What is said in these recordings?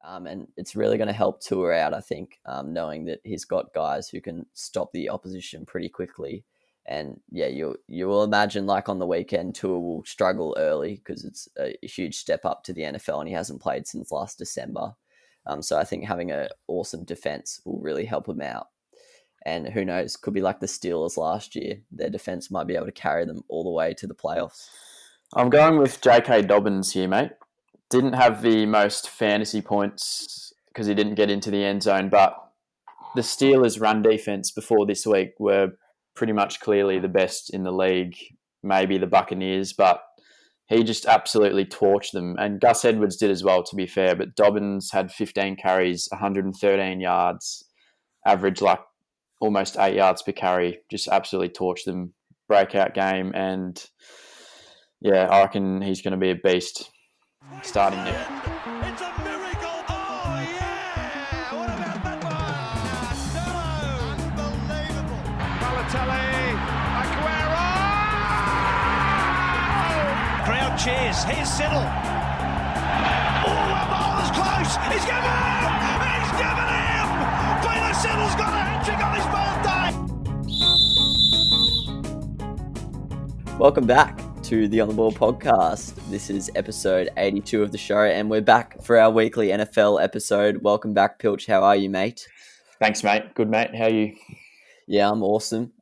And it's really going to help Tua out, I think, knowing that he's got guys who can stop the opposition pretty quickly. And yeah, you will imagine like on the weekend, Tua will struggle early because it's a huge step up to the NFL and he hasn't played since last December. So I think having an awesome defense will really help him out. And who knows, could be like the Steelers last year. Their defense might be able to carry them all the way to the playoffs. I'm going with J.K. Dobbins here, mate. Didn't have the most fantasy points because he didn't get into the end zone, but the Steelers' run defense before this week were pretty much clearly the best in the league, maybe the Buccaneers, but he just absolutely torched them. And Gus Edwards did as well, to be fair, but Dobbins had 15 carries, 113 yards, average like almost 8 yards per carry, just absolutely torched them. Breakout game, and yeah, I reckon he's going to be a beast starting it. It's a miracle! Oh yeah! What about that one? No! Unbelievable! Balotelli, Aguero! Crowd cheers. Here's Siddle. Oh, the ball is close. He's given him. He's given him. Peter Siddle's got a hat-trick on his birthday. Welcome back to the On the Ball podcast. This is episode 82 of the show, and we're back for our weekly NFL episode. Welcome back, Pilch. How are you, mate? Thanks, mate. Good, mate. How are you? Yeah, I'm awesome.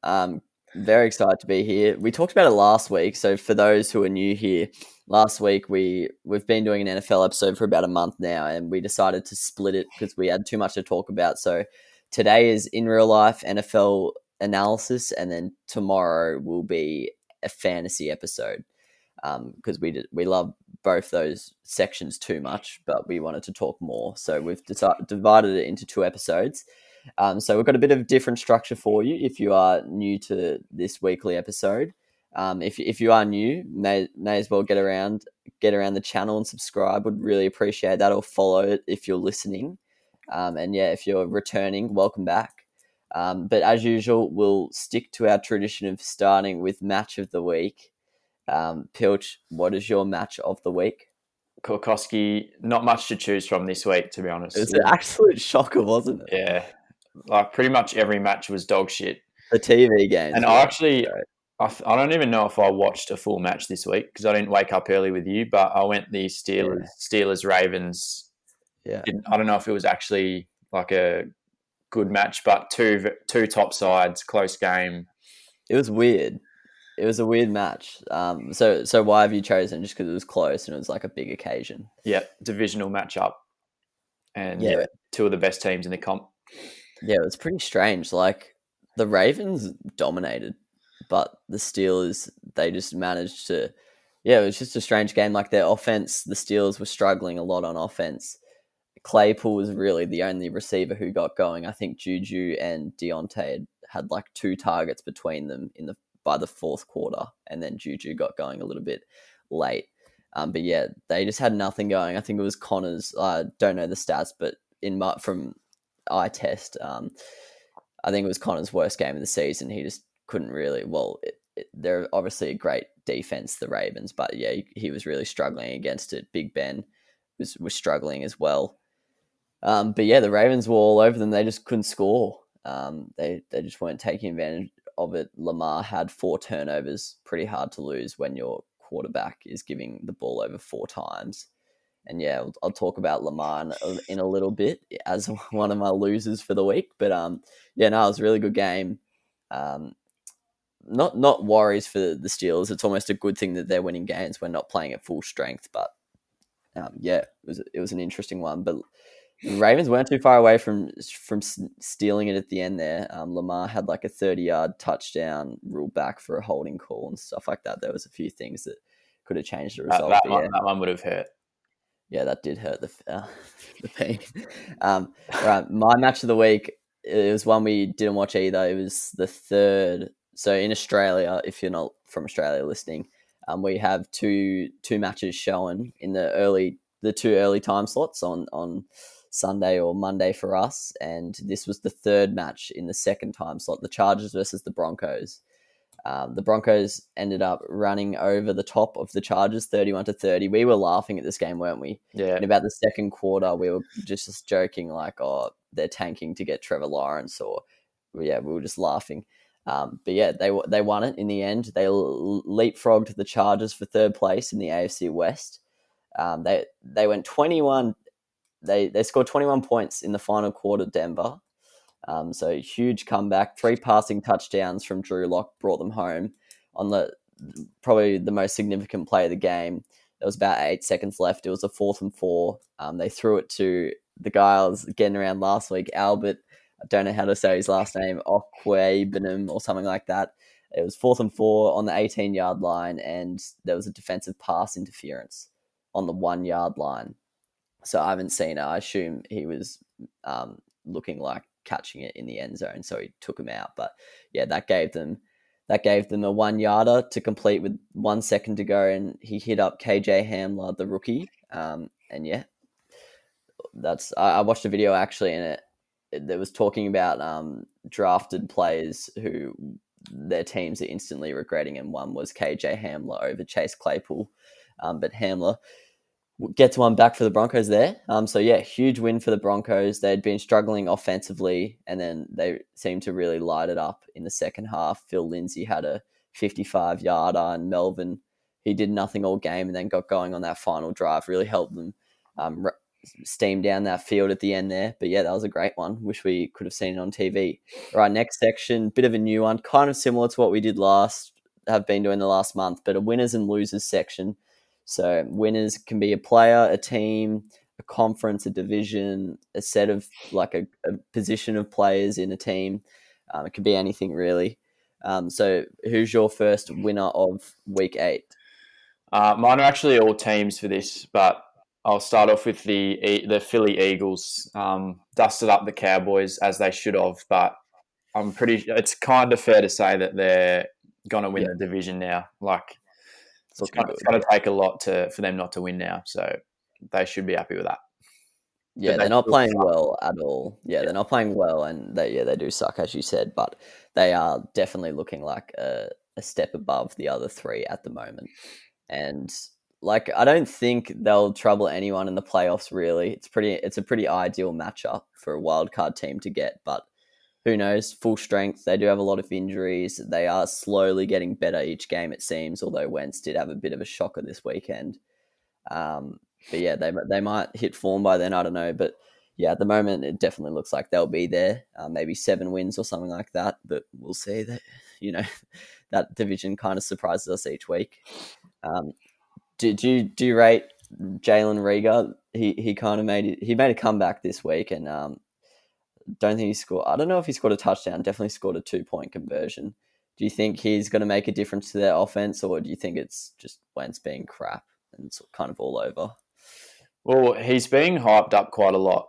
Very excited to be here. We talked about it last week, so for those who are new here, last week we've been doing an NFL episode for about a month now, and we decided to split it because we had too much to talk about. So today is in real life NFL analysis, and then tomorrow will be a fantasy episode because we love both those sections too much, but we wanted to talk more, so we've divided it into two episodes. So we've got a bit of a different structure for you if you are new to this weekly episode. If you are new, may as well get around the channel and subscribe. Would really appreciate that, or follow it if you're listening. And yeah, if you're returning, welcome back. But as usual, we'll stick to our tradition of starting with match of the week. Pilch, what is your match of the week? Korkowski, not much to choose from this week, to be honest. It was an absolute shocker, wasn't it? Yeah. Like pretty much every match was dog shit. The TV games. And I don't even know if I watched a full match this week because I didn't wake up early with you, but I went the Steelers Ravens. Yeah. I don't know if it was actually like a good match, but two top sides, close game. It was weird. It was a weird match. So why have you chosen? Just because it was close and it was like a big occasion. Yeah, divisional matchup, and two of the best teams in the comp. Yeah, it was pretty strange. Like the Ravens dominated, but the Steelers, they just managed to. Yeah, it was just a strange game. Like their offense, the Steelers were struggling a lot on offense. Claypool was really the only receiver who got going. I think Juju and Deontay had like 2 targets between them by the fourth quarter, and then Juju got going a little bit late. But yeah, they just had nothing going. I think it was Connor's. I don't know the stats, but from eye test, I think it was Connor's worst game of the season. He just couldn't really. Well, they're obviously a great defense, the Ravens, but yeah, he was really struggling against it. Big Ben was struggling as well. But yeah, the Ravens were all over them. They just couldn't score. They just weren't taking advantage of it. Lamar had 4 turnovers. Pretty hard to lose when your quarterback is giving the ball over 4 times. And yeah, I'll talk about Lamar in a little bit as one of my losers for the week. But yeah, no, it was a really good game. Not worries for the Steelers. It's almost a good thing that they're winning games when not playing at full strength. But yeah, it was an interesting one. But the Ravens weren't too far away from stealing it at the end there. Lamar had like a 30-yard touchdown, ruled back for a holding call and stuff like that. There was a few things that could have changed the result. That one would have hurt. Yeah, that did hurt the pain. Right, my match of the week, it was one we didn't watch either. It was the third. So in Australia, if you're not from Australia listening, we have two matches shown in the 2 early time slots on Sunday or Monday for us, and this was the third match in the second time slot, the Chargers versus the Broncos. The Broncos ended up running over the top of the Chargers 31-30. We were laughing at this game, weren't we? Yeah. In about the second quarter, we were just joking like, oh, they're tanking to get Trevor Lawrence, or we were just laughing. But yeah, they won it in the end. They leapfrogged the Chargers for third place in the AFC West. They went 21. They scored 21 points in the final quarter, Denver. So huge comeback, 3 passing touchdowns from Drew Lock brought them home on probably the most significant play of the game. There was about 8 seconds left. It was a 4th and 4. They threw it to the guy I was getting around last week, Albert. I don't know how to say his last name, Okwebenham or something like that. It was 4th and 4 on the 18-yard line, and there was a defensive pass interference on the 1-yard line. So I haven't seen it. I assume he was looking like catching it in the end zone, so he took him out. But yeah, that gave them a 1-yarder to complete with 1 second to go, and he hit up KJ Hamler, the rookie. And yeah, I watched a video actually, and it was talking about drafted players who their teams are instantly regretting, and one was KJ Hamler over Chase Claypool. But Hamler gets one back for the Broncos there. So yeah, huge win for the Broncos. They'd been struggling offensively, and then they seemed to really light it up in the second half. Phil Lindsay had a 55-yarder, and Melvin, he did nothing all game and then got going on that final drive. Really helped them steam down that field at the end there. But yeah, that was a great one. Wish we could have seen it on TV. All right, next section, bit of a new one, kind of similar to what we did have been doing the last month, but a winners and losers section. So winners can be a player, a team, a conference, a division, a set of like a position of players in a team. It could be anything really. So who's your first winner of week 8? Mine are actually all teams for this, but I'll start off with the Philly Eagles. Dusted up the Cowboys as they should have, but it's kind of fair to say that they're going to win the division now. Like, it's going to take a lot for them not to win now, so they should be happy with that. Yeah, they're not playing well at all. Yeah, they're not playing well, and they do suck, as you said, but they are definitely looking like a step above the other 3 at the moment. And like, I don't think they'll trouble anyone in the playoffs, really. It's a pretty ideal matchup for a wildcard team to get, but who knows? Full strength. They do have a lot of injuries. They are slowly getting better each game, it seems, although Wentz did have a bit of a shocker this weekend. But yeah, they might hit form by then, I don't know. But yeah, at the moment, it definitely looks like they'll be there. Maybe 7 wins or something like that, but we'll see. That, that division kind of surprises us each week. Do you rate Jalen Reagor? He kind of made a comeback this week, and don't think he scored. I don't know if he scored a touchdown. Definitely scored a 2-point conversion. Do you think he's going to make a difference to their offense, or do you think it's just Wentz being crap and it's kind of all over? Well, he's being hyped up quite a lot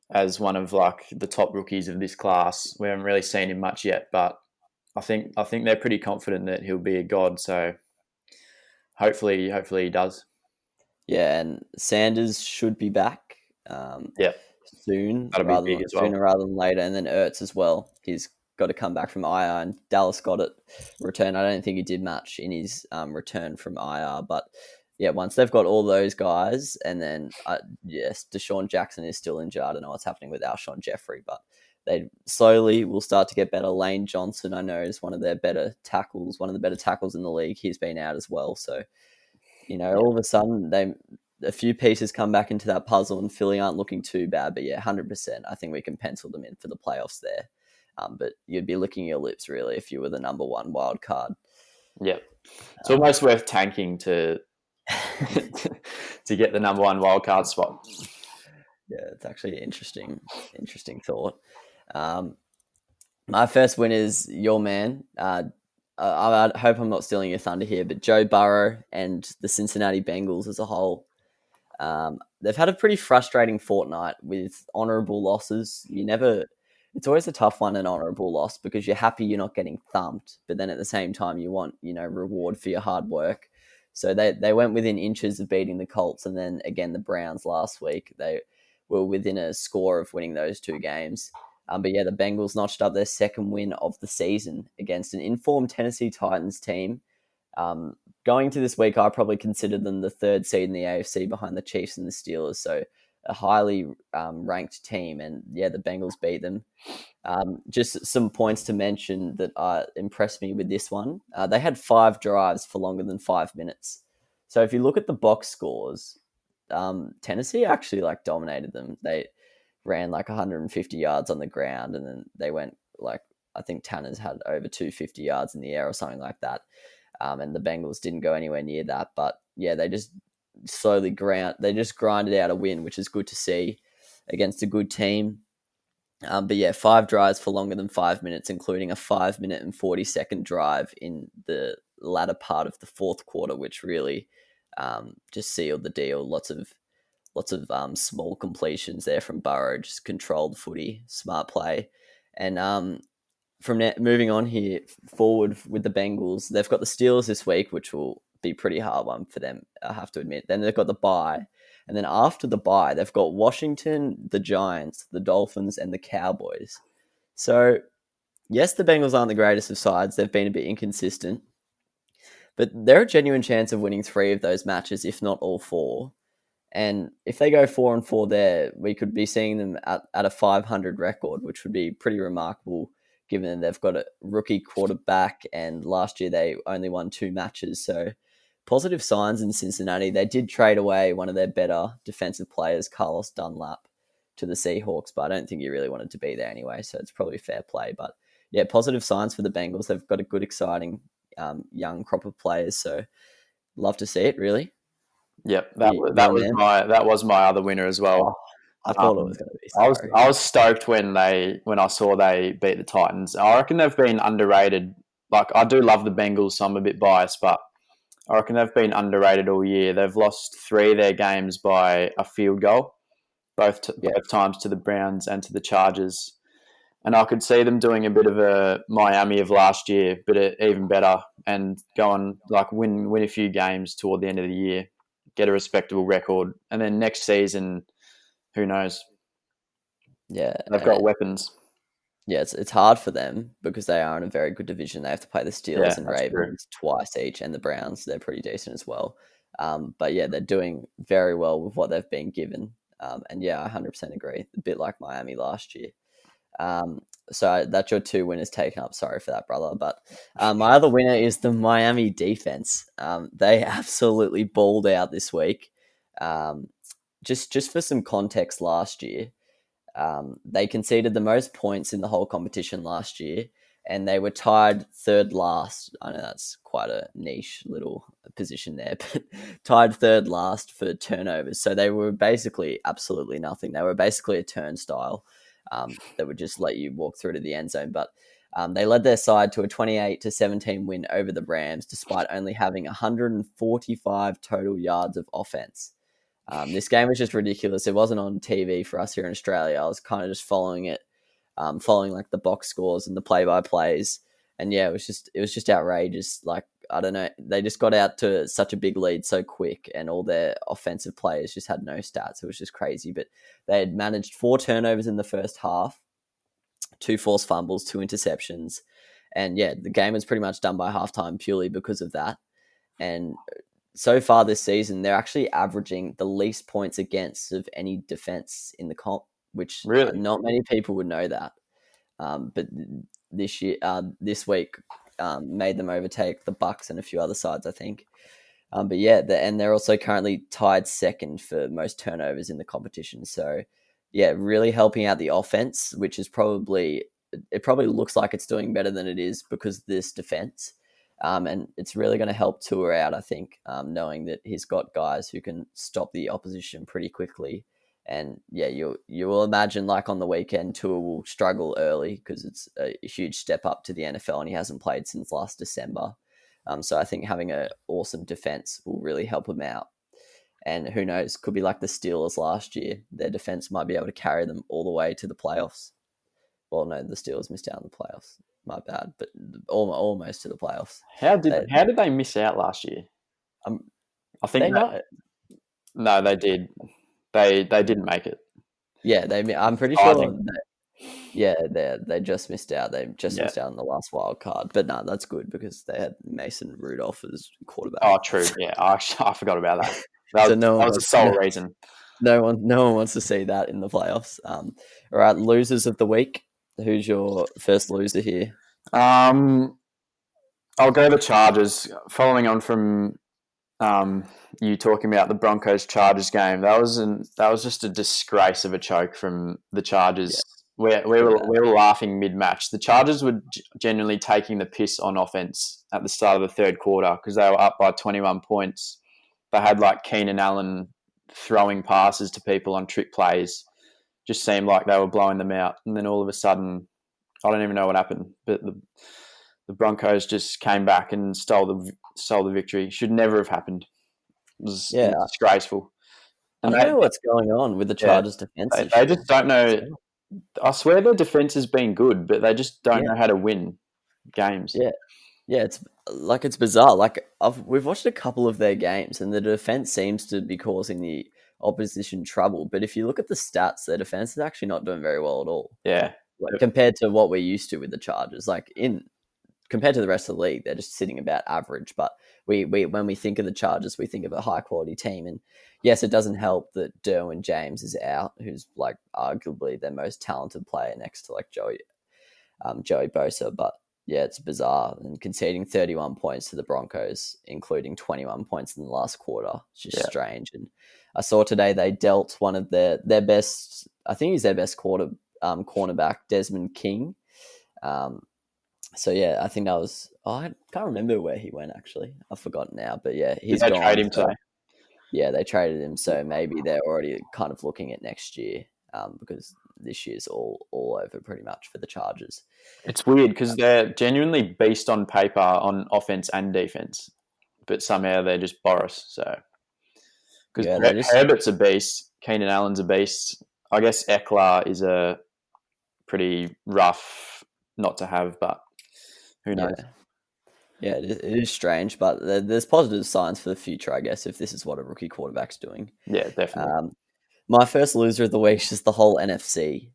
as one of like the top rookies of this class. We haven't really seen him much yet, but I think they're pretty confident that he'll be a god. So hopefully he does. Yeah, and Sanders should be back. Soon, sooner rather than later, and then Ertz as well. He's got to come back from IR, and Dallas got it returned. I don't think he did much in his return from IR, but yeah, once they've got all those guys, and then yes, Deshaun Jackson is still injured. I don't know what's happening with Alshon Jeffrey, but they slowly will start to get better. Lane Johnson, I know, is one of the better tackles in the league. He's been out as well, so all of a sudden a few pieces come back into that puzzle, and Philly aren't looking too bad. But yeah, 100%, I think we can pencil them in for the playoffs there. But you'd be licking your lips really if you were the number 1 wild card. Yeah, it's almost worth tanking to get the number 1 wild card spot. Yeah, it's actually an interesting thought. My first win is your man. I hope I'm not stealing your thunder here, but Joe Burrow and the Cincinnati Bengals as a whole. They've had a pretty frustrating fortnight with honourable losses. It's always a tough one, an honourable loss, because you're happy you're not getting thumped, but then at the same time you want, reward for your hard work. So they went within inches of beating the Colts, and then again the Browns last week. They were within a score of winning those 2 games. But yeah, the Bengals notched up their second win of the season against an informed Tennessee Titans team. Going to this week, I probably considered them the third seed in the AFC behind the Chiefs and the Steelers. So a highly ranked team. And yeah, the Bengals beat them. Just some points to mention that impressed me with this one. They had 5 drives for longer than 5 minutes. So if you look at the box scores, Tennessee actually like dominated them. They ran like 150 yards on the ground, and then they went like, I think Tanner's had over 250 yards in the air or something like that. And the Bengals didn't go anywhere near that. But yeah, they just grinded out a win, which is good to see against a good team. But yeah, 5 drives for longer than 5 minutes, including a 5-minute and 40-second drive in the latter part of the fourth quarter, which really just sealed the deal. Lots of small completions there from Burrow, just controlled footy, smart play. And from moving on here forward with the Bengals, they've got the Steelers this week, which will be a pretty hard one for them, I have to admit. Then they've got the bye. And then after the bye, they've got Washington, the Giants, the Dolphins, and the Cowboys. So, yes, the Bengals aren't the greatest of sides. They've been a bit inconsistent. But they're a genuine chance of winning 3 of those matches, if not all 4. And if they go 4-4 there, we could be seeing them at a 500 record, which would be pretty remarkable given that they've got a rookie quarterback and last year they only won 2 matches. So positive signs in Cincinnati. They did trade away one of their better defensive players, Carlos Dunlap, to the Seahawks, but I don't think he really wanted to be there anyway, so it's probably fair play. But yeah, positive signs for the Bengals. They've got a good, exciting young crop of players, so love to see it, really. Yep, that was my other winner as well. I thought it was going to be. I was stoked when I saw they beat the Titans. I reckon they've been underrated. Like, I do love the Bengals, so I'm a bit biased, but I reckon they've been underrated all year. They've lost 3 of their games by a field goal, both times to the Browns and to the Chargers. And I could see them doing a bit of a Miami of last year, but even better, and go on like win a few games toward the end of the year, get a respectable record, and then next season, who knows? Yeah, they've got weapons. Yeah, it's hard for them because they are in a very good division. They have to play the Steelers and Ravens twice each, and the Browns. They're pretty decent as well. But yeah, they're doing very well with what they've been given. And yeah, I 100% agree. A bit like Miami last year. So that's your 2 winners taken up. Sorry for that, brother. But my other winner is the Miami defense. They absolutely balled out this week. Just for some context, last year, they conceded the most points in the whole competition last year, and they were tied 3rd last. I know that's quite a niche little position there, but tied 3rd last for turnovers. So they were basically absolutely nothing. They were basically a turnstile that would just let you walk through to the end zone. But they led their side to a 28-17 win over the Rams, despite only having 145 total yards of offense. This game was just ridiculous. It wasn't on TV for us here in Australia. I was kind of just following it, following like the box scores and the play-by-plays. And yeah, it was just outrageous. Like, I don't know, they just got out to such a big lead so quick, and all their offensive players just had no stats. It was just crazy. But they had managed 4 turnovers in the first half, 2 forced fumbles, 2 interceptions. And yeah, the game was pretty much done by halftime purely because of that. And so far this season, they're actually averaging the least points against of any defense in the comp, which really not many people would know that. But this week, made them overtake the Bucks and a few other sides, I think. But yeah, they're also currently tied 2nd for most turnovers in the competition. So yeah, really helping out the offense, which is probably looks like it's doing better than it is because of this defense. And it's really going to help Tua out, I think, knowing that he's got guys who can stop the opposition pretty quickly. And yeah, you will imagine, like on the weekend, Tua will struggle early because it's a huge step up to the NFL, and he hasn't played since last December. So I think having an awesome defense will really help him out. And who knows, could be like the Steelers last year. Their defense might be able to carry them all the way to the playoffs. Well, no, the Steelers missed out on the playoffs. My bad, but almost to the playoffs. How did they miss out last year? I think they did. They didn't make it. Yeah, I'm pretty sure. Yeah, they just missed out. They just Yeah. missed out on the last wild card. But no, that's good because they had Mason Rudolph as quarterback. Oh, true. Yeah, I forgot about that. So That was the sole reason. No one wants to see that in the playoffs. All right, losers of the week. Who's your first loser here? I'll go the Chargers. Following on from you talking about the Broncos Chargers game, that was just a disgrace of a choke from the Chargers. Yeah, We were laughing mid match. The Chargers were genuinely taking the piss on offense at the start of the third quarter because they were up by 21 points. They had like Keenan Allen throwing passes to people on trick plays. Just seemed like they were blowing them out, and then all of a sudden, I don't even know what happened, but the Broncos just came back and stole the victory. Should never have happened. It was disgraceful. And I don't know what's going on with the Chargers' defense. They just don't know. I swear their defense has been good, but they just don't know how to win games. Yeah, it's bizarre. Like we've watched a couple of their games, and the defense seems to be causing the opposition trouble. But if you look at the stats, their defense is actually not doing very well at all. Yeah, compared to what we're used to with the Chargers. Compared to the rest of the league, they're just sitting about average. But we when we think of the Chargers, we think of a high quality team. And yes, it doesn't help that Derwin James is out, who's like arguably their most talented player next to like Joey Bosa. But yeah, it's bizarre. And conceding 31 points to the Broncos, including 21 points in the last quarter, it's just strange. And I saw today they dealt one of their best, I think he's their best cornerback, Desmond King. So yeah, I think that was. I can't remember where he went actually. I've forgotten now, but yeah, he's gone. Did they trade him today? Yeah, they traded him. So maybe they're already kind of looking at next year, because this year's all over pretty much for the Chargers. It's weird because they're genuinely beast on paper on offense and defense, but somehow they're just Boris. So because Herbert's a beast, Keenan Allen's a beast. I guess Eckler is a pretty rough not to have, but who knows? Yeah, it is strange, but there's positive signs for the future, I guess, if this is what a rookie quarterback's doing. Yeah, definitely. My first loser of the week is just the whole NFC.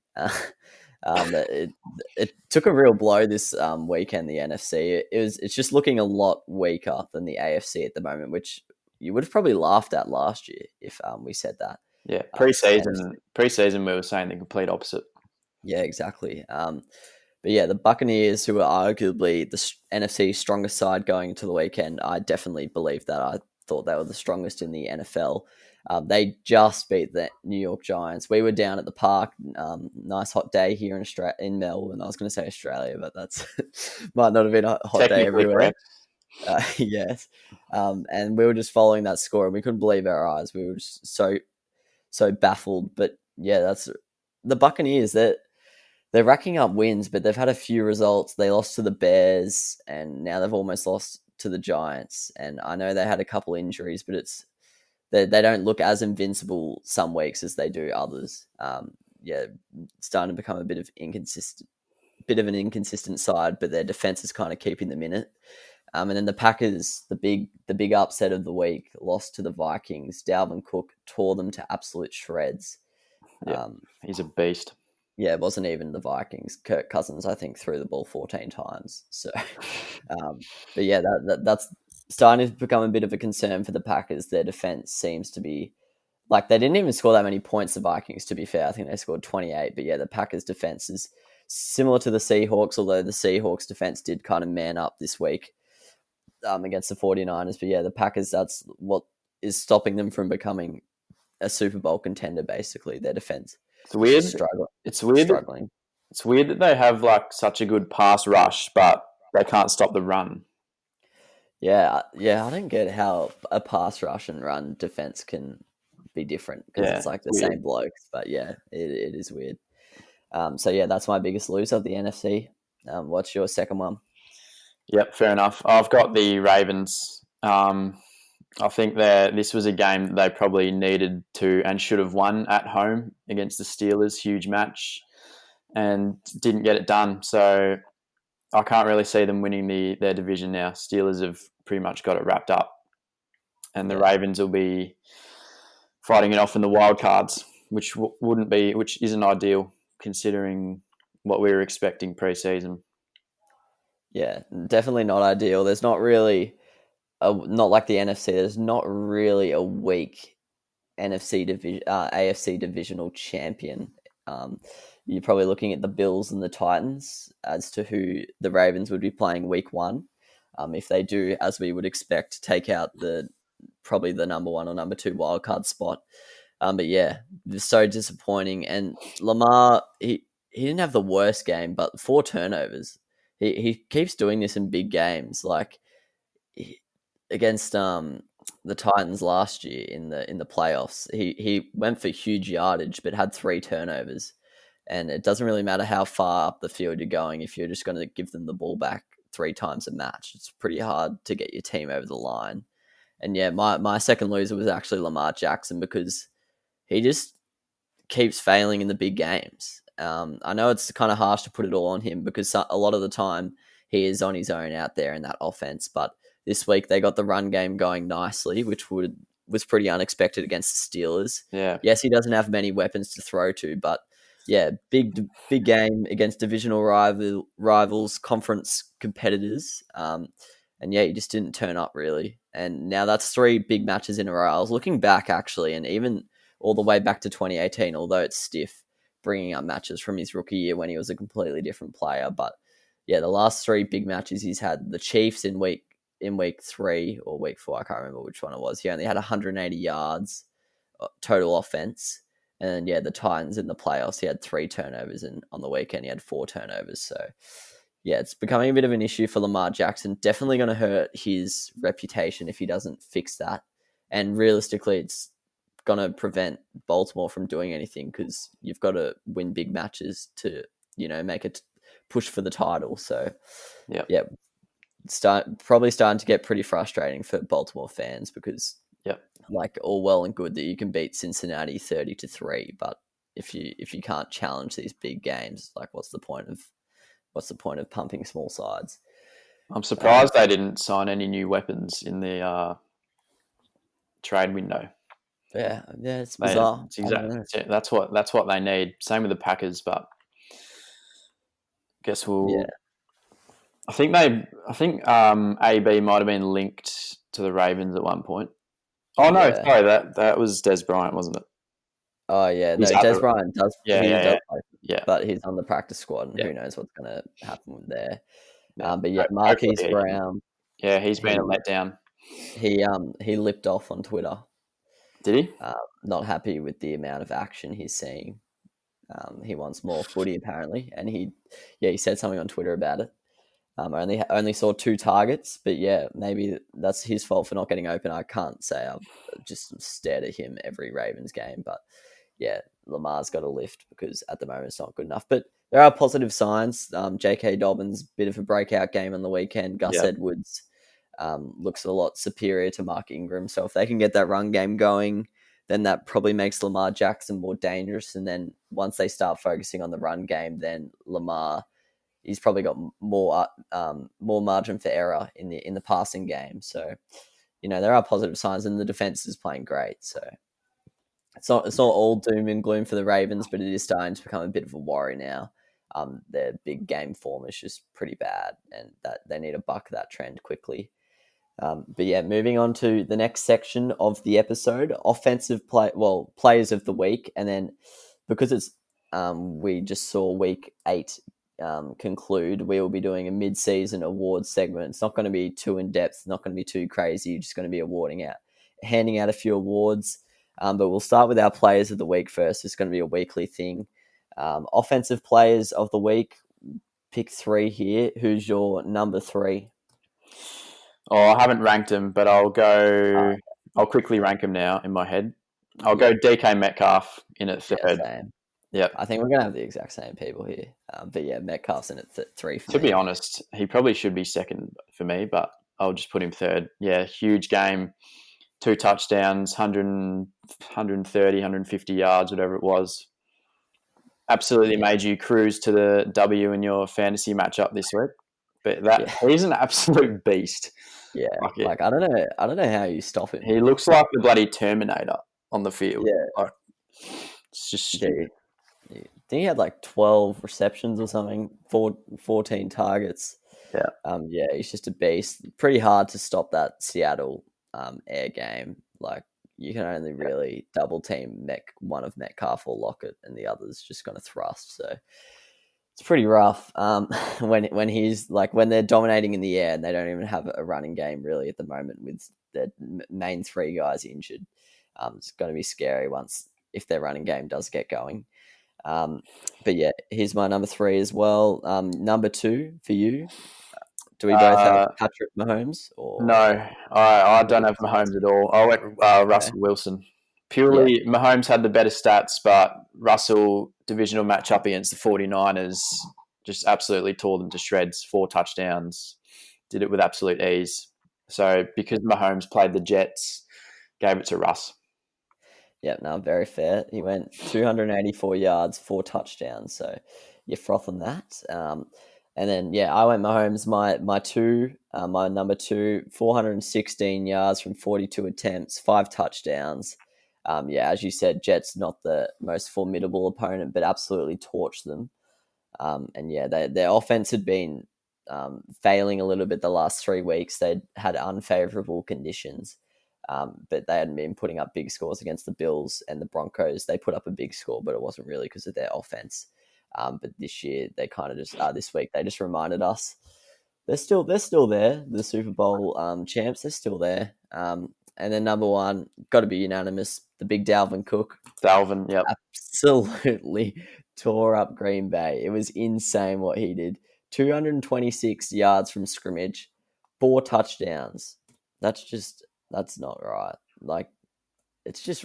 It took a real blow this weekend, the NFC. It's just looking a lot weaker than the AFC at the moment, which you would have probably laughed at last year if we said that. Yeah, preseason we were saying the complete opposite. Yeah, exactly. But yeah, the Buccaneers, who are arguably the NFC's strongest side going into the weekend, I definitely believe that. I thought they were the strongest in the NFL. They just beat the New York Giants. We were down at the park. Nice hot day here in Melbourne. I was going to say Australia, but that's might not have been a hot day everywhere. Yes. And we were just following that score, and we couldn't believe our eyes. We were just so baffled. But yeah, that's the Buccaneers. They're racking up wins, but they've had a few results. They lost to the Bears, and now they've almost lost to the Giants. And I know they had a couple injuries, but they don't look as invincible some weeks as they do others. Starting to become a bit of an inconsistent side, but their defense is kind of keeping them in it. And then the Packers, the big upset of the week, lost to the Vikings. Dalvin Cook tore them to absolute shreds. Yeah, he's a beast. Yeah, it wasn't even the Vikings. Kirk Cousins, I think, threw the ball 14 times. So, but yeah, that's starting to become a bit of a concern for the Packers. Their defense seems to be like they didn't even score that many points. The Vikings, to be fair, I think they scored 28. But yeah, the Packers' defense is similar to the Seahawks, although the Seahawks' defense did kind of man up this week against the 49ers. But yeah, the Packers, that's what is stopping them from becoming a Super Bowl contender. Basically, their defense. It's weird. Struggling. It's weird that they have like such a good pass rush, but they can't stop the run. Yeah. I don't get how a pass rush and run defense can be different because it's like the same blokes. But yeah, it is weird. So yeah, that's my biggest loser of the NFC. What's your second one? Yep, fair enough. I've got the Ravens. I think this was a game that they probably needed to and should have won at home against the Steelers. Huge match, and didn't get it done. So I can't really see them winning their division now. Steelers have pretty much got it wrapped up, and the Ravens will be fighting it off in the wild cards, which isn't ideal considering what we were expecting pre-season. Yeah, definitely not ideal. There's not really not like the NFC. There's not really a weak AFC divisional champion. You're probably looking at the Bills and the Titans as to who the Ravens would be playing week 1. If they do, as we would expect, take out probably the number 1 or number 2 wildcard spot. But yeah, it's so disappointing. And Lamar, he didn't have the worst game, but 4 turnovers. He keeps doing this in big games, like against the Titans last year in the playoffs. He went for huge yardage, but had 3 turnovers. And it doesn't really matter how far up the field you're going if you're just going to give them the ball back 3 times a match. It's pretty hard to get your team over the line. And yeah, my second loser was actually Lamar Jackson because he just keeps failing in the big games. I know it's kind of harsh to put it all on him because a lot of the time he is on his own out there in that offense. But this week they got the run game going nicely, which was pretty unexpected against the Steelers. Yeah. Yes, he doesn't have many weapons to throw to, but yeah, big game against divisional rivals, conference competitors. And yeah, he just didn't turn up really. And now that's 3 big matches in a row. I was looking back actually, and even all the way back to 2018, although it's stiff bringing up matches from his rookie year when he was a completely different player. But yeah, the last 3 big matches he's had, the Chiefs in week 3 or week 4, I can't remember which one it was. He only had 180 yards total offense. And yeah, the Titans in the playoffs, he had 3 turnovers, and on the weekend he had 4 turnovers. So yeah, it's becoming a bit of an issue for Lamar Jackson. Definitely going to hurt his reputation if he doesn't fix that. And realistically, it's going to prevent Baltimore from doing anything because you've got to win big matches to, make it push for the title. So yeah, probably starting to get pretty frustrating for Baltimore fans because like all well and good that you can beat Cincinnati 30-3, but if you can't challenge these big games, like what's the point of pumping small sides? I'm surprised they didn't sign any new weapons in the trade window. Yeah, it's bizarre. That's what they need. Same with the Packers, but guess we'll. Yeah. I think AB might have been linked to the Ravens at one point. Oh no, sorry, that was Des Bryant, wasn't it? Oh yeah, no, Des Bryant does. Yeah. But he's on the practice squad, and who knows what's going to happen there. But yeah, Marquise Brown. Yeah, he's been a letdown. He lipped off on Twitter. Did he? Not happy with the amount of action he's seeing. He wants more footy apparently, and he said something on Twitter about it. I only saw 2 targets, but yeah, maybe that's his fault for not getting open. I can't say. I've just stared at him every Ravens game, but yeah, Lamar's got a lift because at the moment it's not good enough. But there are positive signs. J.K. Dobbins, bit of a breakout game on the weekend. Gus Edwards looks a lot superior to Mark Ingram. So if they can get that run game going, then that probably makes Lamar Jackson more dangerous. And then once they start focusing on the run game, then Lamar, he's probably got more margin for error in the passing game. So, there are positive signs, and the defense is playing great. So it's not all doom and gloom for the Ravens, but it is starting to become a bit of a worry now. Their big game form is just pretty bad, and that they need to buck that trend quickly. But yeah, moving on to the next section of the episode, players of the week, and then because it's we just saw week 8 conclude, we will be doing a mid-season awards segment. It's not going to be too in-depth, not going to be too crazy. You're just going to be handing out a few awards. But we'll start with our players of the week first. It's going to be a weekly thing. Offensive players of the week, pick 3 here. Who's your number 3? Oh, I haven't ranked them, but I'll go. I'll quickly rank them now in my head. I'll go DK Metcalf in at 3rd. Same. Yep. I think we're going to have the exact same people here. But yeah, Metcalf's in at 3 for me. To be honest, he probably should be 2nd for me, but I'll just put him 3rd. Yeah, huge game. 2 touchdowns, 130, 150 yards, whatever it was. Absolutely made you cruise to the W in your fantasy matchup this week. But he's an absolute beast. Yeah, I don't know how you stop him. He looks like the bloody Terminator on the field. Yeah, it's just stupid. think he had like 12 receptions or something, 14 targets. Yeah. Yeah, he's just a beast. Pretty hard to stop that Seattle air game. Like, you can only really double team one of Metcalf or Lockett, and the other's just going to thrust. So it's pretty rough when he's like, when they're dominating in the air and they don't even have a running game really at the moment with their main three guys injured. It's going to be scary if their running game does get going. But yeah, here's my number 3 as well. Number 2 for you. Do we both have Patrick Mahomes? Or No, I don't have Mahomes at all. I went Russell Wilson. Purely, Mahomes had the better stats, but Russell, divisional matchup against the 49ers, just absolutely tore them to shreds. 4 touchdowns. Did it with absolute ease. So because Mahomes played the Jets, gave it to Russ. Yeah, no, very fair. He went 284 yards, 4 touchdowns. So you're frothing that. And then, I went Mahomes, my number 2, 416 yards from 42 attempts, 5 touchdowns. As you said, Jets not the most formidable opponent, but absolutely torched them. Their offense had been failing a little bit the last 3 weeks. They'd had unfavorable conditions. But they hadn't been putting up big scores against the Bills and the Broncos. They put up a big score, but it wasn't really because of their offense. But this year, they kind of just this week they just reminded us they're still there. The Super Bowl champs, they're still there. And then number 1, got to be unanimous, the big Dalvin Cook. Dalvin, yep, absolutely tore up Green Bay. It was insane what he did. 226 yards from scrimmage, 4 touchdowns. That's not right. Like, it's just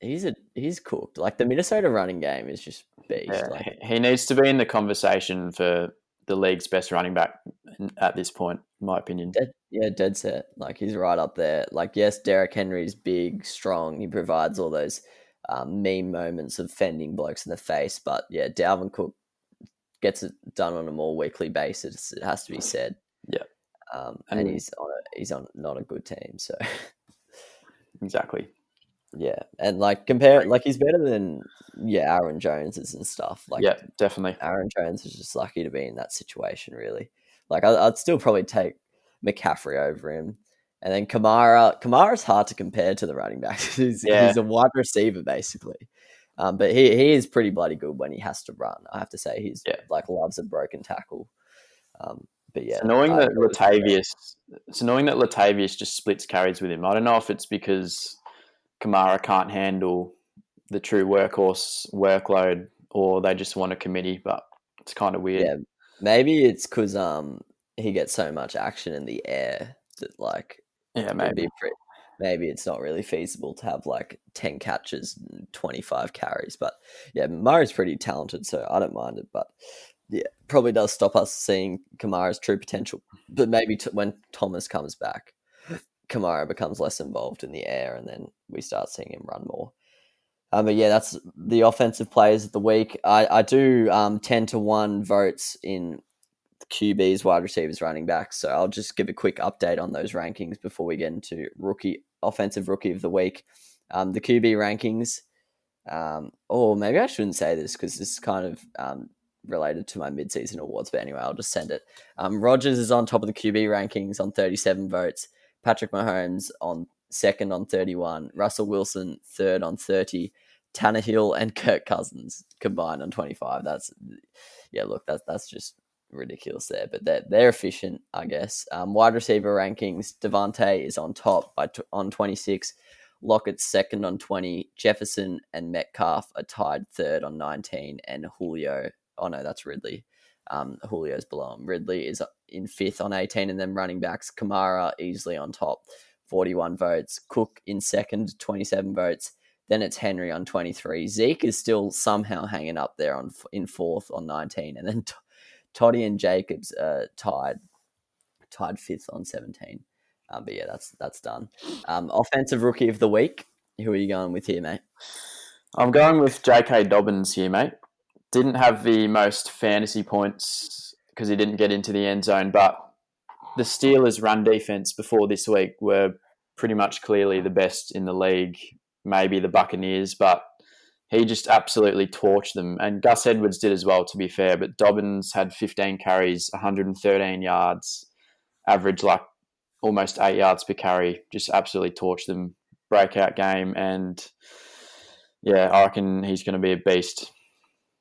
he's cooked. Like, the Minnesota running game is just beast. Yeah, he needs to be in the conversation for the league's best running back at this point, in my opinion. Dead set. Like, he's right up there. Like, yes, Derrick Henry's big, strong. He provides all those meme moments of fending blokes in the face. But yeah, Dalvin Cook gets it done on a more weekly basis. It has to be said. Yeah. And he's on not a good team, so exactly. Yeah, and like compare, like he's better than Aaron Jones's and stuff. Like, yeah, definitely. Aaron Jones is just lucky to be in that situation, really. Like, I'd still probably take McCaffrey over him, and then Kamara's hard to compare to the running backs. He's a wide receiver basically, but he is pretty bloody good when he has to run. I have to say, he's like loves a broken tackle. But yeah, it's annoying that Latavius just splits carries with him. I don't know if it's because Kamara can't handle the true workhorse workload, or they just want a committee, but it's kind of weird. Yeah, maybe it's because he gets so much action in the air that maybe it's not really feasible to have like 10 catches and 25 carries. But yeah, Murray's pretty talented, so I don't mind it. But yeah, probably does stop us seeing Kamara's true potential. But maybe when Thomas comes back, Kamara becomes less involved in the air, and then we start seeing him run more. But yeah, that's the offensive players of the week. I do 10-1 votes in QBs, wide receivers, running backs. So I'll just give a quick update on those rankings before we get into offensive rookie of the week. The QB rankings. Maybe I shouldn't say this because this is kind of related to my mid-season awards. But anyway, I'll just send it. Rodgers is on top of the QB rankings on 37 votes. Patrick Mahomes on second on 31. Russell Wilson third on 30. Tannehill and Kirk Cousins combined on 25. That's just ridiculous there, but they're efficient, I guess. Wide receiver rankings, Devontae is on top on 26. Lockett's second on 20. Jefferson and Metcalf are tied third on 19. And Julio, oh no, that's Ridley. Julio's below him. Ridley is in fifth on 18, and then running backs, Kamara easily on top, 41 votes. Cook in second, 27 votes. Then it's Henry on 23. Zeke is still somehow hanging up there in fourth on 19, and then Toddy and Jacobs tied fifth on 17. But yeah, that's done. Offensive rookie of the week. Who are you going with here, mate? I'm going with J.K. Dobbins here, mate. Didn't have the most fantasy points because he didn't get into the end zone, but the Steelers' run defense before this week were pretty much clearly the best in the league. Maybe the Buccaneers, but he just absolutely torched them. And Gus Edwards did as well, to be fair. But Dobbins had 15 carries, 113 yards, average like almost 8 yards per carry. Just absolutely torched them. Breakout game. And yeah, I reckon he's going to be a beast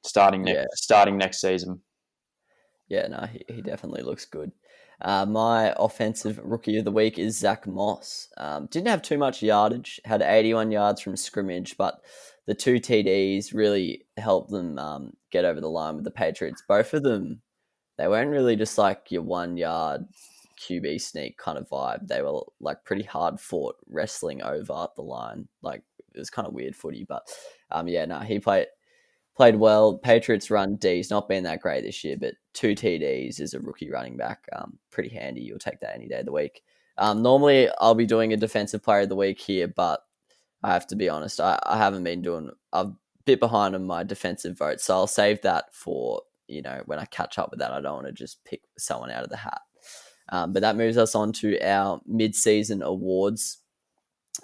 starting next season. Yeah, no, he definitely looks good. My offensive rookie of the week is Zach Moss. Didn't have too much yardage, had 81 yards from scrimmage, but the 2 TDs really helped them get over the line with the Patriots. Both of them, they weren't really just like your 1 yard QB sneak kind of vibe. They were like pretty hard fought, wrestling over the line. Like it was kind of weird footy, but he played well. Patriots run D's not been that great this year, but 2 TDs as a rookie running back, pretty handy. You'll take that any day of the week. Normally, I'll be doing a defensive player of the week here, but I have to be honest, I haven't been doing. I'm a bit behind on my defensive votes, so I'll save that for when I catch up with that. I don't want to just pick someone out of the hat. But that moves us on to our mid-season awards.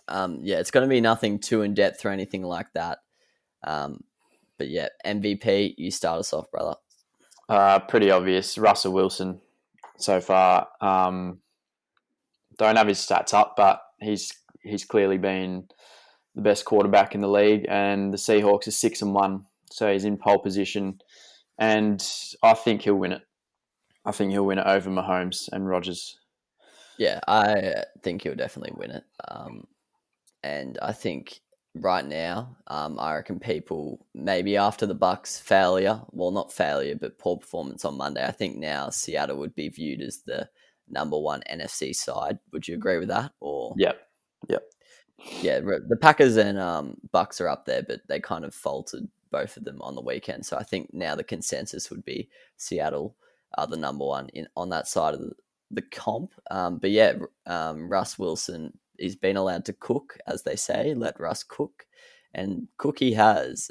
It's going to be nothing too in depth or anything like that. But yeah, MVP, you start us off, brother. Pretty obvious. Russell Wilson so far. Don't have his stats up, but he's clearly been the best quarterback in the league, and the Seahawks are 6-1, so he's in pole position, and I think he'll win it. I think he'll win it over Mahomes and Rodgers. Yeah, I think he'll definitely win it. And I think right now, I reckon people maybe after the Bucks' failure, well, not failure, but poor performance on Monday, I think now Seattle would be viewed as the number 1 NFC side. Would you agree with that? Or Yep. Yeah, the Packers and Bucks are up there, but they kind of faltered both of them on the weekend. So I think now the consensus would be Seattle are the number 1 on that side of the comp. Russ Wilson is been allowed to cook, as they say. Let Russ cook, and cook he has.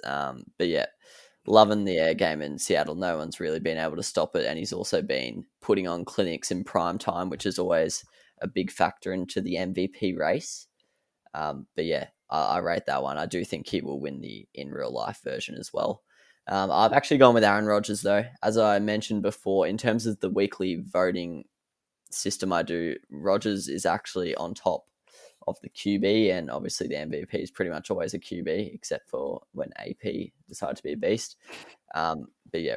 Loving the air game in Seattle. No one's really been able to stop it, and he's also been putting on clinics in prime time, which is always a big factor into the MVP race. I rate that one. I do think he will win the in real life version as well. I've actually gone with Aaron Rodgers though. As I mentioned before, in terms of the weekly voting system I do, Rodgers is actually on top of the QB, and obviously the MVP is pretty much always a QB, except for when AP decided to be a beast.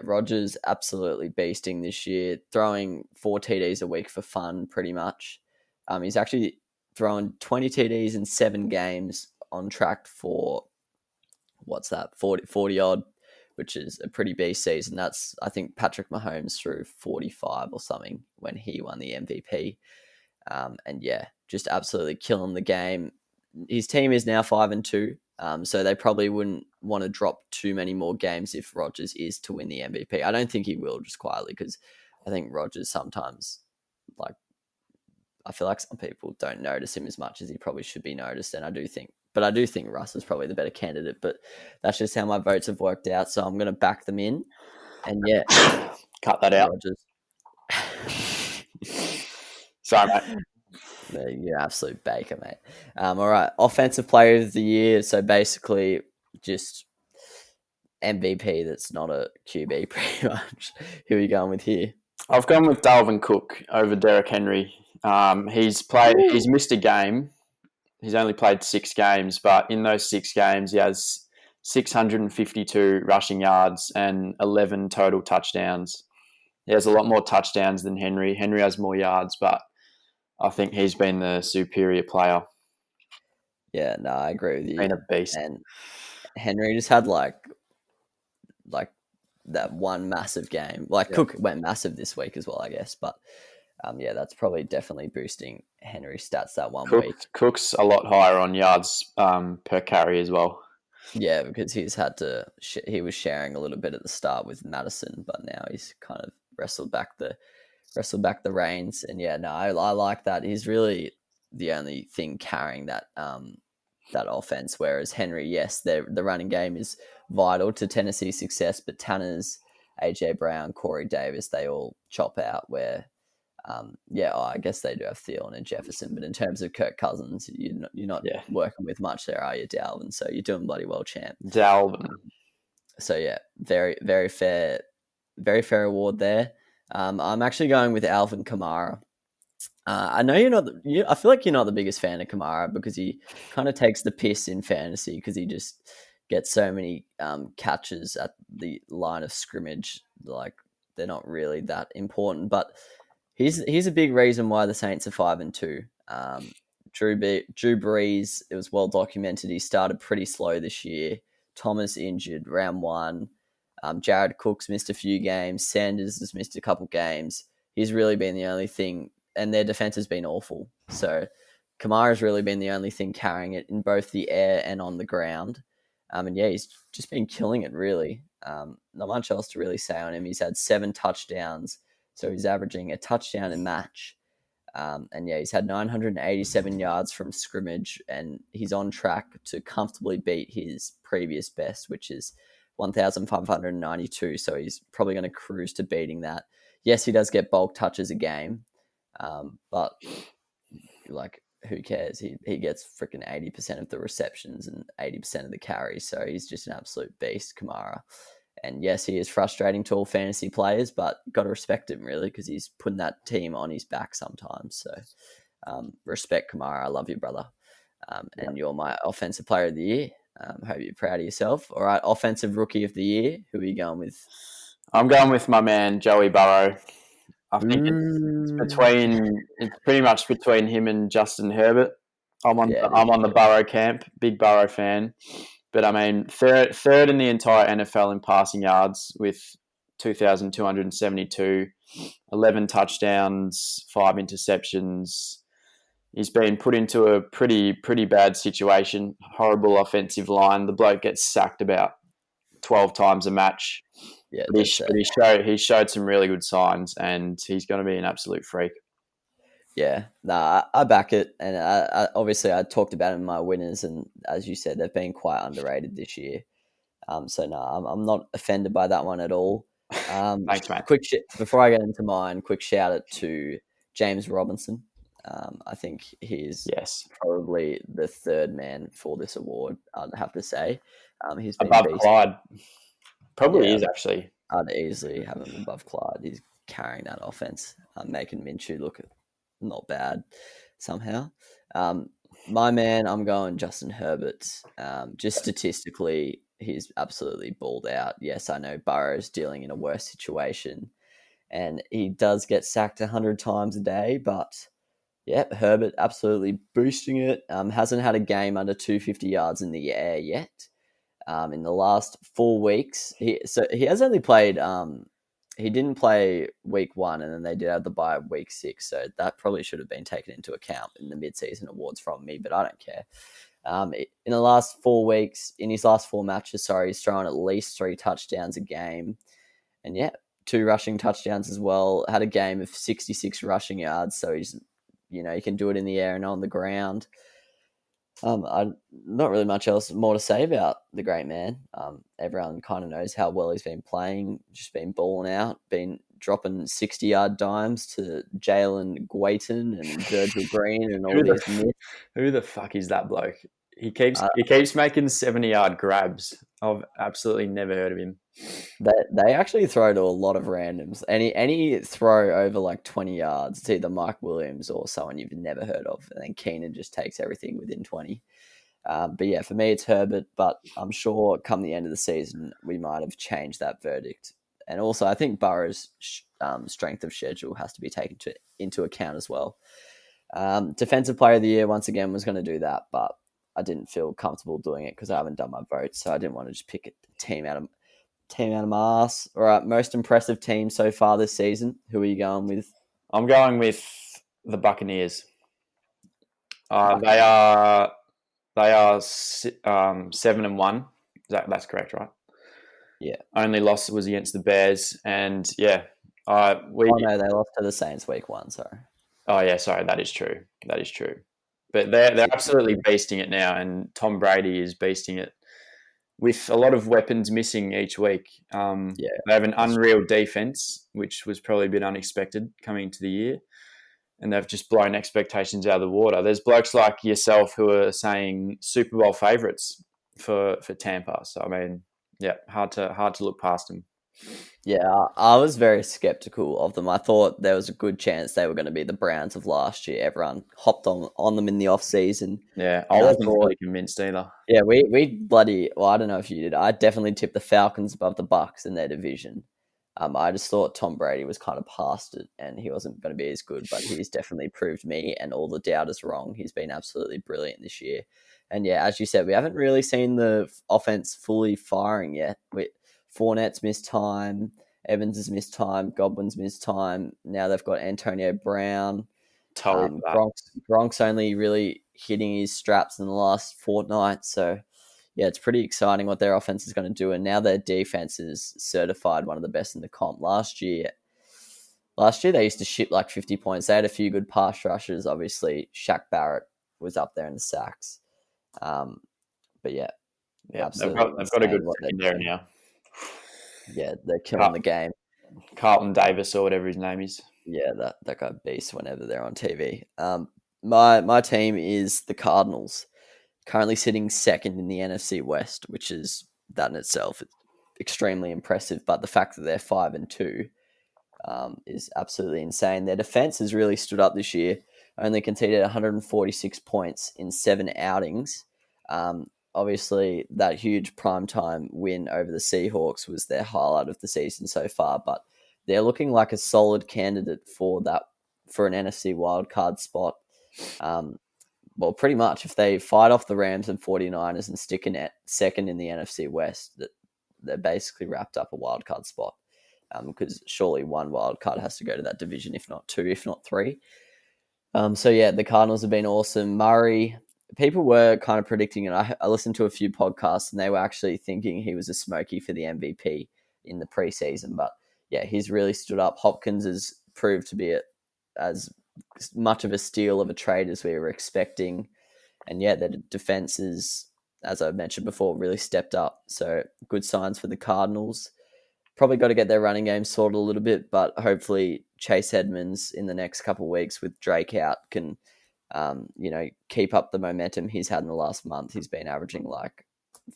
Rodgers absolutely beasting this year, throwing 4 TDs a week for fun pretty much. He's actually thrown 20 TDs in 7 games, on track for 40 odd, which is a pretty beast season. That's, I think, Patrick Mahomes threw 45 or something when he won the MVP. Just absolutely killing the game. His team is now 5-2, so they probably wouldn't want to drop too many more games if Rodgers is to win the MVP. I don't think he will, just quietly, because I think Rodgers sometimes, I feel like some people don't notice him as much as he probably should be noticed, and I do think Russ is probably the better candidate, but that's just how my votes have worked out, so I'm going to back them in, and yeah. Cut that out. Rodgers. Sorry, mate. You're an absolute baker, mate. All right, offensive player of the year, so basically just MVP that's not a QB pretty much. Who are you going with here? I've gone with Dalvin Cook over Derrick Henry. He's missed a game. He's only played 6 games, but in those 6 games, he has 652 rushing yards and 11 total touchdowns. He has a lot more touchdowns than Henry. Henry has more yards, but I think he's been the superior player. Yeah, no, I agree with you. Been a beast. And Henry just had like that one massive game. Cook went massive this week as well, I guess. But that's probably definitely boosting Henry's stats that one week. Cook's a lot higher on yards per carry as well. Yeah, because he's had to. He was sharing a little bit at the start with Madison, but now he's kind of wrestled back the reins. And I like that. He's really the only thing carrying that offense. Whereas Henry, yes, the running game is vital to Tennessee's success, but Tanner's, AJ Brown, Corey Davis, they all chop out. Where I guess they do have Thielen and Jefferson, but in terms of Kirk Cousins, you're not Yeah. working with much there, are you, Dalvin? So you're doing bloody well, champ. Dalvin. So yeah, very fair award there. I'm actually going with Alvin Kamara. I know you're not. I feel like you're not the biggest fan of Kamara because he kind of takes the piss in fantasy because he just gets so many catches at the line of scrimmage. Like they're not really that important, but he's a big reason why the Saints are 5-2. Drew Brees, it was well documented. He started pretty slow this year. Thomas injured round one. Jared Cook's missed a few games. Sanders has missed a couple games. He's really been the only thing, and their defense has been awful. So Kamara's really been the only thing carrying it in both the air and on the ground. And yeah, he's just been killing it, really. Not much else to really say on him. He's had 7 touchdowns, so he's averaging a touchdown a match. And yeah, he's had 987 yards from scrimmage, and he's on track to comfortably beat his previous best, which is 1,592. So he's probably going to cruise to beating that. Yes, he does get bulk touches a game, but like, who cares? He gets freaking 80% of the receptions and 80% of the carries. So he's just an absolute beast, Kamara. And yes, he is frustrating to all fantasy players, but got to respect him, really, because he's putting that team on his back sometimes. So respect, Kamara. I love you, brother. And you're my offensive player of the year. Hope you're proud of yourself. All right, offensive rookie of the year. Who are you going with? I'm going with my man, Joey Burrow. I think it's pretty much between him and Justin Herbert. I'm on the Burrow camp, big Burrow fan. But I mean, third in the entire NFL in passing yards with 2,272, 11 touchdowns, 5 interceptions. He's been put into a pretty bad situation. Horrible offensive line. The bloke gets sacked about 12 times a match. Yeah, but he showed some really good signs, and he's going to be an absolute freak. Yeah, I back it, and obviously I talked about it in my winners, and as you said, they've been quite underrated this year. So no, I'm not offended by that one at all. Thanks, mate. Before I get into mine, quick shout out to James Robinson. I think he's probably the third man for this award, I'd have to say. He's been above Clyde. Probably is, actually. I'd easily have him above Clyde. He's carrying that offense, making Minshew look not bad somehow. My man, I'm going Justin Herbert. Just statistically, he's absolutely balled out. Yes, I know Burrow's dealing in a worse situation, and he does get sacked 100 times a day, but yeah, Herbert absolutely boosting it. Hasn't had a game under 250 yards in the air yet. In the last 4 weeks, he has only played. He didn't play week 1, and then they did have the bye week 6. So that probably should have been taken into account in the mid-season awards from me, but I don't care. In the last 4 weeks, in his last 4 matches, he's thrown at least 3 touchdowns a game, and yeah, 2 rushing touchdowns as well. Had a game of 66 rushing yards, so he's he can do it in the air and on the ground. Not really much else more to say about the great man. Everyone kind of knows how well he's been playing, just been balling out, been dropping 60-yard dimes to Jalen Guayton and Virgil Green and all these myths. Who the fuck is that bloke? He keeps making 70-yard grabs. I've absolutely never heard of him. They actually throw to a lot of randoms. Any throw over like 20 yards, it's either Mike Williams or someone you've never heard of, and then Keenan just takes everything within 20. But yeah, for me, it's Herbert, but I'm sure come the end of the season, we might have changed that verdict. And also, I think Burrow's strength of schedule has to be taken into account as well. Defensive player of the year, once again, was going to do that, but I didn't feel comfortable doing it because I haven't done my vote, so I didn't want to just pick a team out of my ass. All right, most impressive team so far this season. Who are you going with? I'm going with the Buccaneers. They are 7-1. That's correct, right? Yeah. Only loss was against the Bears, and yeah, no, they lost to the Saints week 1. Sorry. Oh yeah, sorry. That is true. But they're absolutely beasting it now, and Tom Brady is beasting it with a lot of weapons missing each week. Yeah, They have an unreal defense, which was probably a bit unexpected coming into the year, and they've just blown expectations out of the water. There's blokes like yourself who are saying Super Bowl favourites for Tampa. So I mean, yeah, hard to look past them. yeah. I was very skeptical of them. I thought there was a good chance they were going to be the Browns of last year. Everyone hopped on them in the off season, Yeah, I and I wasn't thought, really convinced either. yeah, we bloody. Well, I don't know if you did. I definitely tipped the Falcons above the Bucks in their division. I just thought Tom Brady was kind of past it, and he wasn't going to be as good. But he's definitely proved me and all the doubters wrong. He's been absolutely brilliant this year. And yeah, as you said, we haven't really seen the offense fully firing yet. Fournette's missed time, Evans has missed time, Godwin's missed time. Now they've got Antonio Brown. Totally. Gronk's only really hitting his straps in the last fortnight. So, yeah, it's pretty exciting what their offense is going to do. And now their defense is certified one of the best in the comp. Last year they used to ship like 50 points. They had a few good pass rushers. Obviously, Shaq Barrett was up there in the sacks. But yeah, absolutely. They've got a good what they're secondary doing. now. Yeah, they're killing the game. Carlton Davis or whatever his name is. Yeah, that guy beasts whenever they're on TV. My team is the Cardinals, currently sitting second in the NFC West, which is that in itself is extremely impressive. But the fact that they're 5-2 is absolutely insane. Their defense has really stood up this year. Only conceded 146 points in 7 outings. Obviously, that huge primetime win over the Seahawks was their highlight of the season so far. But they're looking like a solid candidate for an NFC wildcard spot. Well, pretty much if they fight off the Rams and 49ers and stick in at second in the NFC West, that they're basically wrapped up a wildcard spot. Because surely one wild card has to go to that division, if not 2, if not 3. So yeah, the Cardinals have been awesome. Murray, people were kind of predicting it. I listened to a few podcasts and they were actually thinking he was a smoky for the MVP in the preseason. But yeah, he's really stood up. Hopkins has proved to be as much of a steal of a trade as we were expecting. And yeah, the defense is, as I mentioned before, really stepped up. So good signs for the Cardinals. Probably got to get their running game sorted a little bit, but hopefully Chase Edmonds in the next couple of weeks with Drake out can, keep up the momentum he's had in the last month. He's been averaging like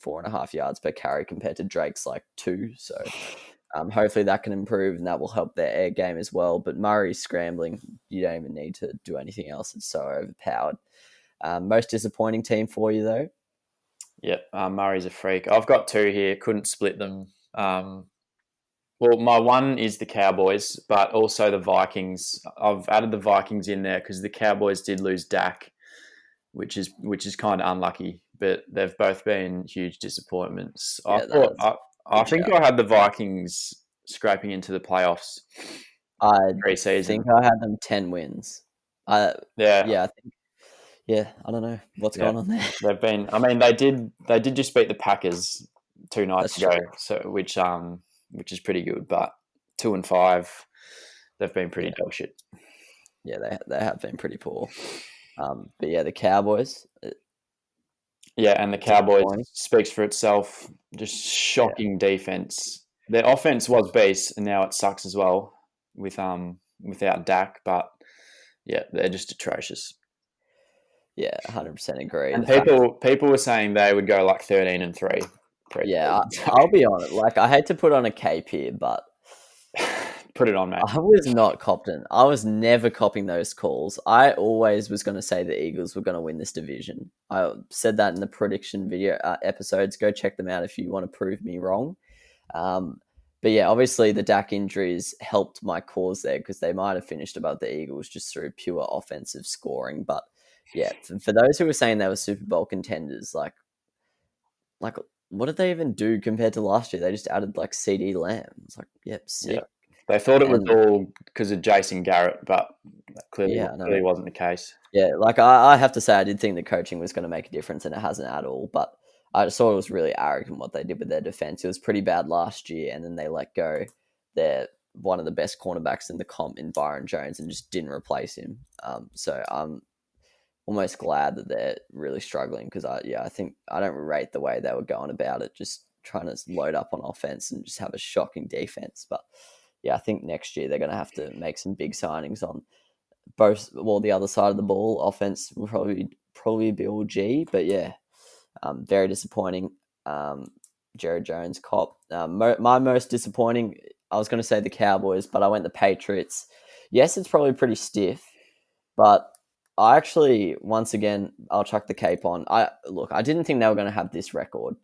4.5 yards per carry compared to Drake's like 2. So hopefully that can improve and that will help their air game as well. But Murray's scrambling. You don't even need to do anything else. It's so overpowered. Most disappointing team for you though? Yeah, Murray's a freak. I've got 2 here. Couldn't split them. Well, my one is the Cowboys, but also the Vikings. I've added the Vikings in there because the Cowboys did lose Dak, which is kind of unlucky. But they've both been huge disappointments. Yeah, I think I had the Vikings scraping into the playoffs. I pre-season. think I had them 10 wins. I don't know what's going on there. They've been. I mean, they did just beat the Packers 2 nights ago, so which is pretty good. But 2-5, they've been pretty dog shit. Yeah, they have been pretty poor. But yeah, the Cowboys. And the Cowboys speaks for itself. Just shocking defense. Their offense was beast, and now it sucks as well without Dak. But yeah, they're just atrocious. Yeah, 100% agree. And people were saying they would go like 13-3. Yeah, I'll be honest. Like, I hate to put on a cape here, but put it on, mate. I was not copping. I was never copying those calls. I always was going to say the Eagles were going to win this division. I said that in the prediction video episodes. Go check them out if you want to prove me wrong. But yeah, obviously the Dak injuries helped my cause there because they might have finished above the Eagles just through pure offensive scoring. But yeah, for those who were saying they were Super Bowl contenders, like what did they even do compared to last year? They just added like CD Lamb. It's like, sick. Yeah. They thought it was all because of Jason Garrett, but clearly wasn't the case. Yeah, like I have to say, I did think the coaching was going to make a difference, and it hasn't at all. But I just thought it was really arrogant what they did with their defense. It was pretty bad last year, and then they let go one of the best cornerbacks in the comp in Byron Jones and just didn't replace him. So I'm almost glad that they're really struggling because I think I don't rate the way they were going about it, just trying to load up on offense and just have a shocking defense. But yeah, I think next year they're going to have to make some big signings on both. Well, the other side of the ball, offense will probably be all G, but yeah, very disappointing. Jared Jones cop. My most disappointing, I was going to say the Cowboys, but I went the Patriots. Yes, it's probably pretty stiff, but I actually, once again, I'll chuck the cape on. I didn't think they were going to have this record.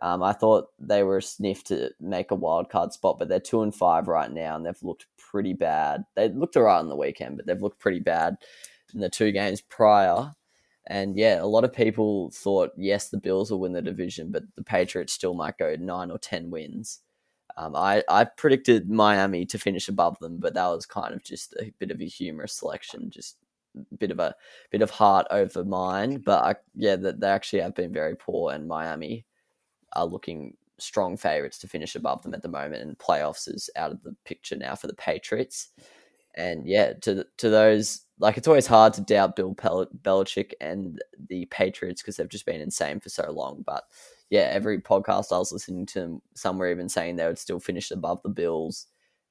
I thought they were a sniff to make a wild card spot, but they're 2-5 right now, and they've looked pretty bad. They looked alright on the weekend, but they've looked pretty bad in the 2 games prior. And yeah, a lot of people thought, yes, the Bills will win the division, but the Patriots still might go 9 or 10 wins. I predicted Miami to finish above them, but that was kind of just a bit of a humorous selection, just a bit of heart over mind. But they actually have been very poor, and Miami are looking strong favourites to finish above them at the moment, and playoffs is out of the picture now for the Patriots. And yeah, to those, like, it's always hard to doubt Bill Belichick and the Patriots because they've just been insane for so long. But yeah, every podcast I was listening to, some were even saying they would still finish above the Bills.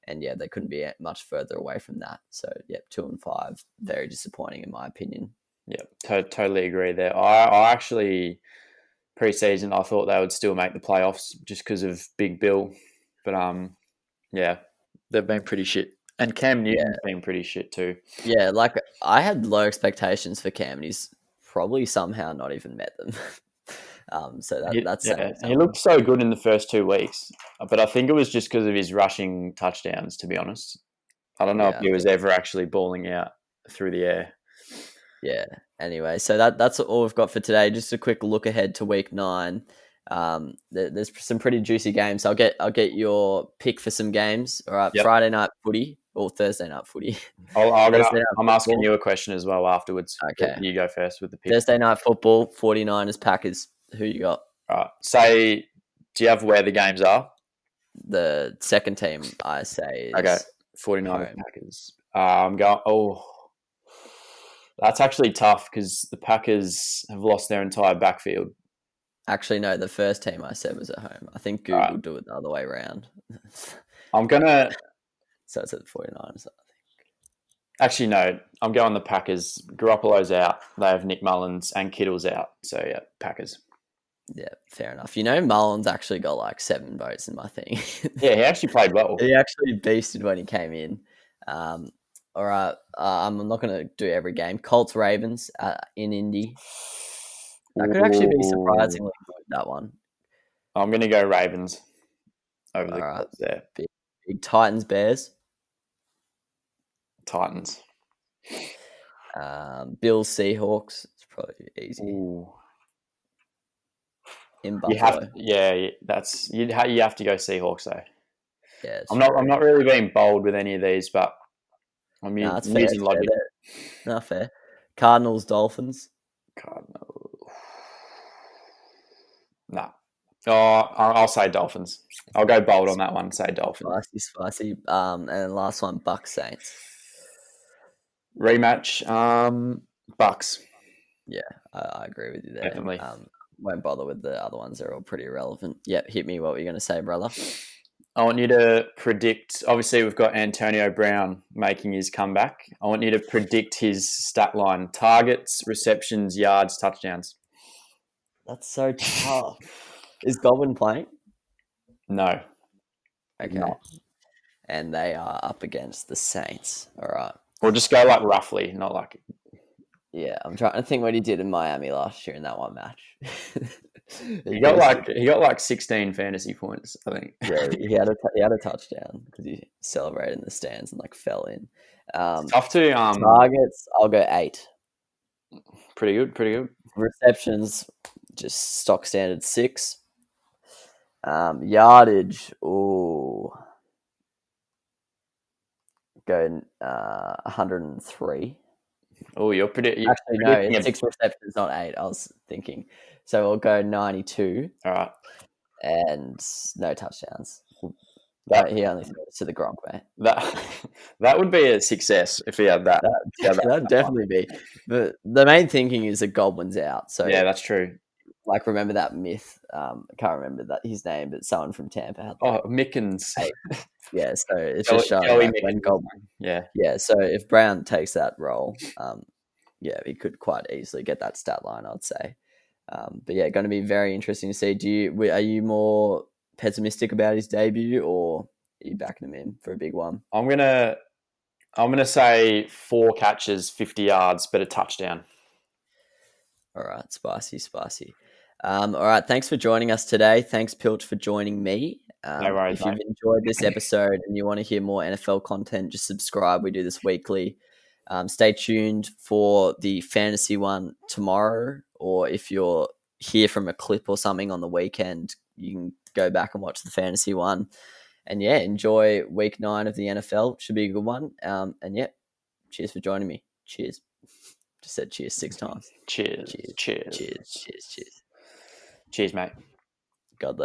And yeah, they couldn't be much further away from that. So yeah, 2-5, very disappointing in my opinion. Yeah, totally agree there. I actually, pre-season, I thought they would still make the playoffs just because of Big Bill. But yeah, they've been pretty shit. And Cam Newton's been pretty shit too. Yeah, like I had low expectations for Cam, and he's probably somehow not even met them. That's saying he looked so good in the first 2 weeks, but I think it was just because of his rushing touchdowns. To be honest, I don't know if he was ever actually balling out through the air. Yeah. Anyway, so that's all we've got for today. Just a quick look ahead to week 9. There's some pretty juicy games. I'll get your pick for some games. All right, yep. Friday night footy or Thursday night footy. I'm asking you a question as well afterwards. Okay, you go first with the pick. Thursday night football, 49ers Packers. Who you got? All right. Do you have where the games are? The second team, I say. Okay, 49ers Packers. I'm going. Oh, that's actually tough because the Packers have lost their entire backfield. Actually, no, the first team I said was at home. I think Google will do it the other way around. I'm going to... So it's at the 49ers, I think. Actually, no. I'm going the Packers. Garoppolo's out. They have Nick Mullins and Kittle's out. So, yeah, Packers. Yeah, fair enough. You know, Mullins actually got like 7 votes in my thing. Yeah, he actually played well. He actually beasted when he came in. All right. I'm not going to do every game. Colts Ravens in Indy. That could actually be surprisingly good, that one. I'm going to go Ravens over the Colts there. Big Titans Bears. Titans. Bills Seahawks. It's probably easy. Ooh. In Buffalo. You have to go Seahawks though. Yeah, I'm not really being bold with any of these, but I'm using logic. Not fair. Cardinals Dolphins. No. Oh, I'll say Dolphins. I'll go bold on that one. Say Dolphins. Spicy. And last one, Bucks Saints. Rematch. Bucks. Yeah, I agree with you there. Definitely. Won't bother with the other ones. They're all pretty irrelevant. Yep, hit me. What were you going to say, brother? I want you to predict. Obviously, we've got Antonio Brown making his comeback. I want you to predict his stat line: targets, receptions, yards, touchdowns. That's so tough. Is Godwin playing? No. Okay. No. And they are up against the Saints. All right. Or just go like roughly, not like... Yeah, I'm trying to think what he did in Miami last year in that one match. He got like 16 fantasy points, I think. Yeah, he had a touchdown because he celebrated in the stands and like fell in. Tough to targets. I'll go 8. Pretty good. Receptions, just stock standard 6. Yardage. Ooh, go 103. Oh, you're pretty... Actually, no, it's 6 receptions, not 8. I was thinking. So we'll go 92. All right. And no touchdowns. He only threw it to the Gronk, mate. That would be a success if he had that. That'd definitely be. But the main thinking is that Godwin's out. So Yeah, that's true. like, remember that myth? I can't remember his name, but someone from Tampa had that. Oh, Mickens. Yeah, so it's just showing like when Godwin. Yeah. So if Brown takes that role, he could quite easily get that stat line, I'd say. But yeah, going to be very interesting to see. Are you more pessimistic about his debut, or are you backing him in for a big one? I'm gonna say 4 catches, 50 yards, but a touchdown. All right, spicy. All right, thanks for joining us today. Thanks, Pilch, for joining me. No worries, if you've enjoyed this episode and you want to hear more NFL content, just subscribe. We do this weekly. Stay tuned for the fantasy one tomorrow, or if you're here from a clip or something on the weekend, you can go back and watch the fantasy one. And yeah, enjoy week 9 of the NFL. Should be a good one. And yeah, cheers for joining me. Cheers. Just said cheers 6 times. Cheers, Cheers, mate. God.